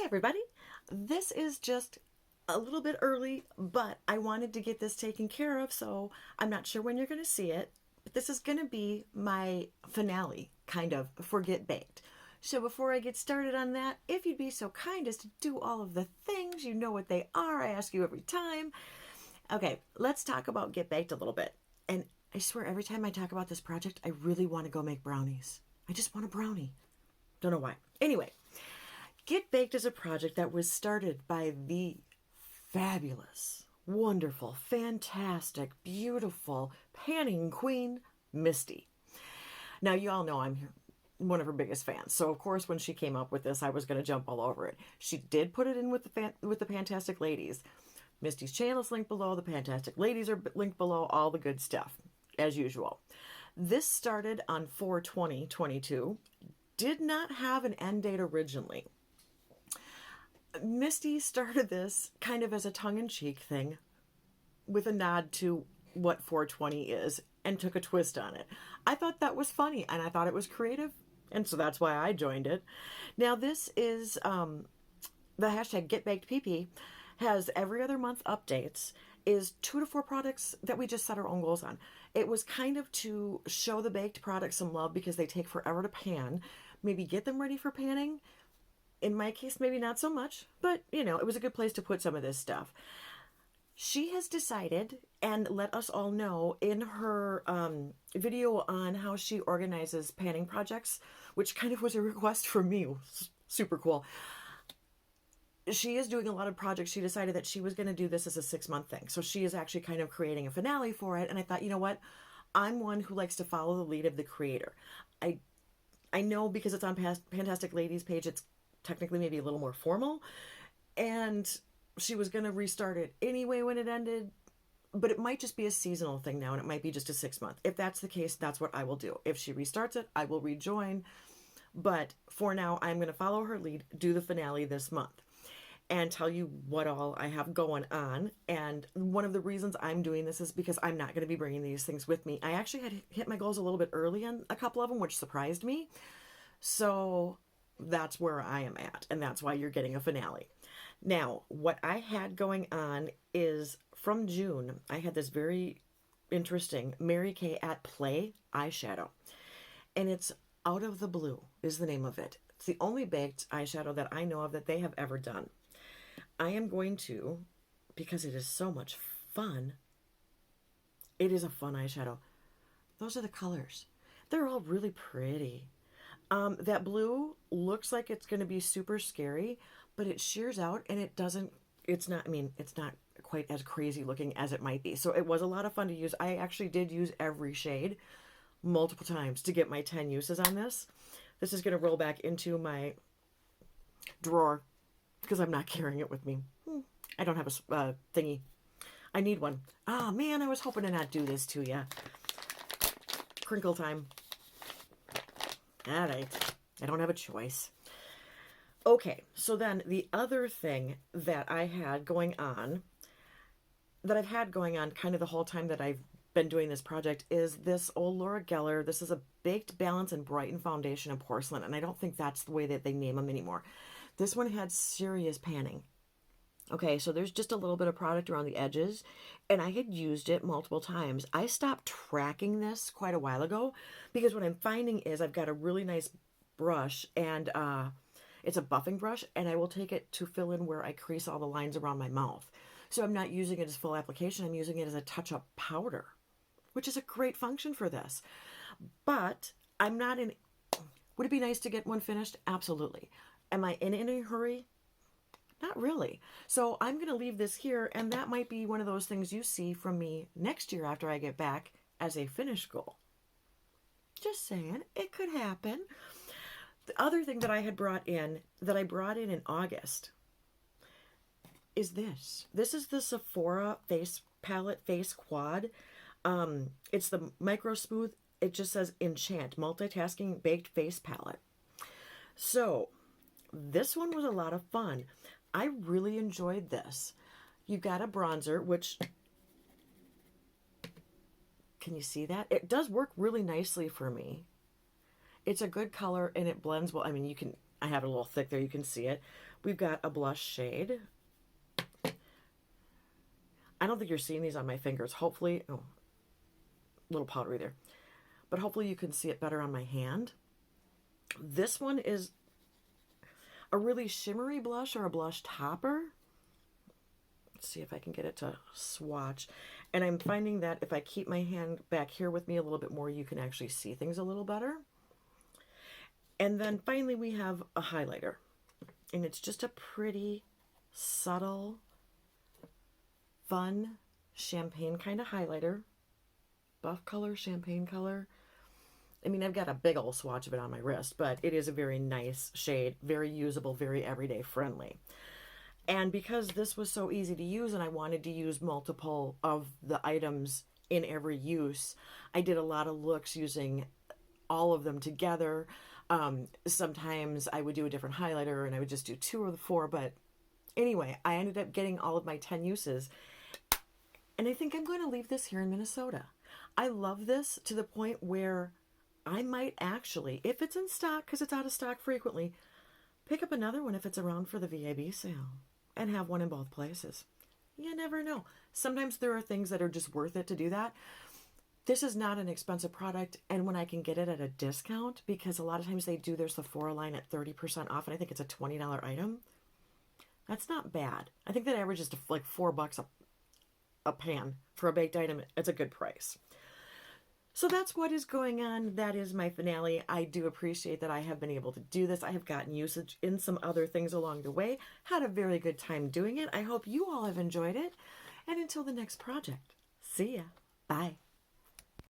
everybody. This is just a little bit early, but I wanted to get this taken care of, so I'm not sure when you're going to see it, but this is going to be my finale, kind of, for Get Baked. So before I get started on that, if you'd be so kind as to do all of the things, you know what they are, I ask you every time. Okay, let's talk about Get Baked a little bit. And I swear every time I talk about this project, I really want to go make brownies. I just want a brownie. Don't know why. Anyway, Get Baked is a project that was started by the fabulous, wonderful, fantastic, beautiful panning queen, Misty. Now, you all know I'm one of her biggest fans, so of course when she came up with this, I was going to jump all over it. She did put it in with the PANtastic Ladies. Misty's channel is linked below, the PANtastic Ladies are linked below, all the good stuff, as usual. This started on 4/20/22, did not have an end date originally. Misty started this kind of as a tongue-in-cheek thing with a nod to what 420 is and took a twist on it. I thought that was funny and I thought it was creative, and so that's why I joined it. Now this is the hashtag GetBakedPP has every other month updates, is 2 to 4 products that we just set our own goals on. It was kind of to show the baked products some love because they take forever to pan, maybe get them ready for panning. In my case, maybe not so much, but you know, it was a good place to put some of this stuff. She has decided and let us all know in her video on how she organizes panning projects, which kind of was a request from me. Super cool. She is doing a lot of projects. She decided that she was going to do this as a 6-month thing. So she is actually kind of creating a finale for it. And I thought, you know what? I'm one who likes to follow the lead of the creator. I know because it's on PANtastic Ladies page, it's technically maybe a little more formal. And she was going to restart it anyway when it ended. But it might just be a seasonal thing now. And it might be just a 6-month. If that's the case, that's what I will do. If she restarts it, I will rejoin. But for now, I'm going to follow her lead, do the finale this month, and tell you what all I have going on. And one of the reasons I'm doing this is because I'm not going to be bringing these things with me. I actually had hit my goals a little bit early on a couple of them, which surprised me. So that's where I am at, and that's why you're getting a finale. Now, what I had going on is from June, I had this very interesting Mary Kay at Play eyeshadow, and it's Out of the Blue is the name of it. It's the only baked eyeshadow that I know of that they have ever done. I am going to, because it is so much fun, it is a fun eyeshadow. Those are the colors. They're all really pretty. That blue looks like it's going to be super scary, but it shears out and it's not quite as crazy looking as it might be. So it was a lot of fun to use. I actually did use every shade multiple times to get my 10 uses on this. This is going to roll back into my drawer because I'm not carrying it with me. I don't have a thingy. I need one. Oh man, I was hoping to not do this to you. Crinkle time. All right. I don't have a choice. Okay, so then the other thing that I had going on, that I've had going on kind of the whole time that I've been doing this project, is this old Laura Geller. This is a Baked Balance and Brighten Foundation in Porcelain, and I don't think that's the way that they name them anymore. This one had serious panning. Okay, so there's just a little bit of product around the edges, and I had used it multiple times. I stopped tracking this quite a while ago because what I'm finding is I've got a really nice brush, and it's a buffing brush, and I will take it to fill in where I crease all the lines around my mouth. So I'm not using it as full application. I'm using it as a touch-up powder, which is a great function for this. But I'm not in... Would it be nice to get one finished? Absolutely. Am I in any hurry? Not really. So I'm going to leave this here, and that might be one of those things you see from me next year after I get back as a finish goal. Just saying, it could happen. The other thing that I had brought in, in August, is this. This is the Sephora Face Palette Face Quad. It's the Micro Smooth. It just says Enchant Multitasking Baked Face Palette. So this one was a lot of fun. I really enjoyed this. You got a bronzer, which, can you see that? It does work really nicely for me. It's a good color and it blends well. I mean, you can I have it a little thick there, you can see it. We've got a blush shade. I don't think you're seeing these on my fingers. Hopefully, oh, a little powdery there. But hopefully you can see it better on my hand. This one is a really shimmery blush or a blush topper. Let's see if I can get it to swatch. And I'm finding that if I keep my hand back here with me a little bit more, you can actually see things a little better. And then finally we have a highlighter. And it's just a pretty, subtle, fun, champagne kind of highlighter. Buff color, champagne color. I mean, I've got a big old swatch of it on my wrist, but it is a very nice shade, very usable, very everyday friendly. And because this was so easy to use and I wanted to use multiple of the items in every use, I did a lot of looks using all of them together. Sometimes I would do a different highlighter and I would just do 2 or 4, but anyway, I ended up getting all of my 10 uses. And I think I'm going to leave this here in Minnesota. I love this to the point where I might actually, if it's in stock, because it's out of stock frequently, pick up another one if it's around for the VAB sale and have one in both places. You never know. Sometimes there are things that are just worth it to do that. This is not an expensive product, and when I can get it at a discount, because a lot of times they do their Sephora line at 30% off, and I think it's a $20 item, that's not bad. I think that averages to like $4 a pan for a baked item. It's a good price. So that's what is going on. That is my finale. I do appreciate that I have been able to do this. I have gotten usage in some other things along the way. Had a very good time doing it. I hope you all have enjoyed it. And until the next project, see ya. Bye.